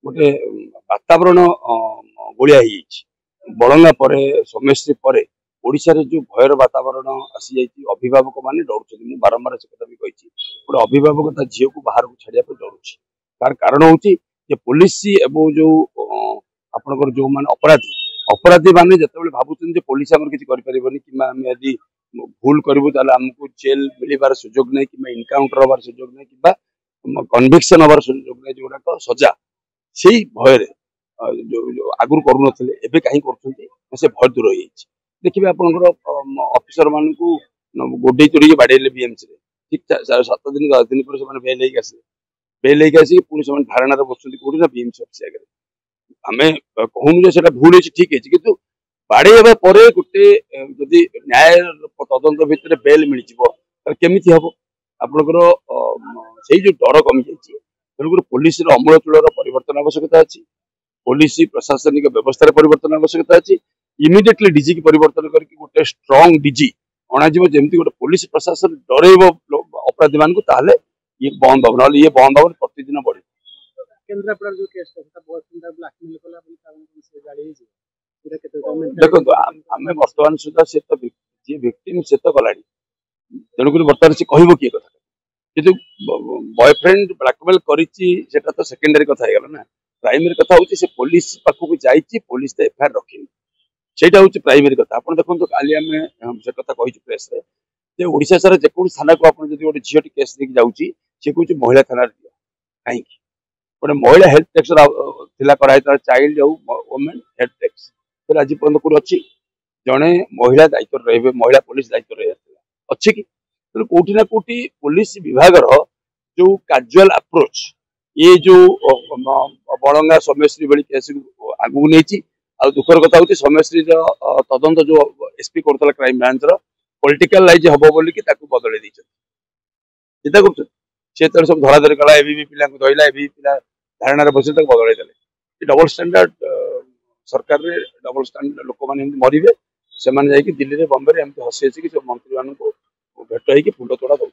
गोटे वातावरण गोलिया बड़ंगा पर सोमेश्री पर ओडिशा रे जो भयर वातावरण आसी जाइए अभिभावक माने डरुछन मु बारंबार से कथा भी कही गोटे अभिभावक ता झील को बाहर को छाड़िया डरुछि तार कारण होची जे पुलिस एवं जो आपनकर जो माने अपराधी अपराधी माने जतबेले भाबुछन जे पुलिस हमर किछि करि परिबनी किमा हम यदि भूल करबु ताले हमको जेल मिलिबार सुयोग नै किमा इनकाउंटर होबार सुयोग नै किबा कन्विक्शन होबार सुयोग नै जोडा को सजा सेही भय रे जो आगुर करू नथिले एबे काहे करछन्ती से भय दूर होई देखिए आपनकर ऑफिसर मान को गोडे चोरी बाड़ेले बीएमसी रे ठीक 7 दिन 10 दिन पर से बेल लेके आसी पुणी से धारणा बसुँच कौटी ना बीएमसी ऑफिस आगे आम कहूनु जो भूल होती ठीक है किंतु बाड़े पर गोटे जदि न्याय तदंत भितर बेल मिल केमी हम आपंकर से जो डर कमी जाइए तेणुक पुलिस अमूलचूल परिवर्तन आवश्यकता अच्छी पुलिस प्रशासनिक व्यवस्था परिवर्तन आवश्यकता अच्छी इमिडिएटली डीजी की परिवर्तन करके गोटे स्ट्रांग डीजी अणाजी जमी गोटे पुलिस प्रशासन डरइब अपराधी मान ये बंद हम ना ये बंद हम प्रतिदिन बढ़ देखो आम बर्तमान सुधा से तो जी विक्टिम से तो गला तेणुक बर्तमान से कह किए कथा कि बॉयफ्रेंड ब्लैकमेल करा तो सेकेंडरी कथा ना प्राइमरी कथा हूँ से पुलिस पाखक जाइए पुलिस तो एफआईआर रखी सेटा हूँ प्राइमरी कथा आप देखो काली आम से कथा कही प्रेस ओडिशा सारा जेको थाना को आप गोटे झीटी केस लेके जाऊँगी सी कह महिला थाना दियो कहीं गोटे महिला health tax child women health tax फिर आज पर्यटन कौन अच्छी जड़े महिला दायित्व रे महिला पुलिस दायित्व रही अच्छी कि तेना कौटी ना कौटी पुलिस विभाग जो काजुआल अप्रोच ये जो बड़ंगा सोमेश्री भली केस आगू नहीं आ दुखर कथा हूँ सोमेश्री तदंत जो एसपी करता क्राइम ब्रांच पॉलिटिकल लाइज हम बोल कि बदल चिंता कर सब धरा धरी कला एबी पिला धरला एबी पिला धारणा बस बदल डबल स्टैंडर्ड सरकार रे डबल स्टैंडर्ड लोक मैंने मरवे से दिल्ली में बम्बे में हसी हसी मंत्री मान भेट हो फुल तोड़ा दौर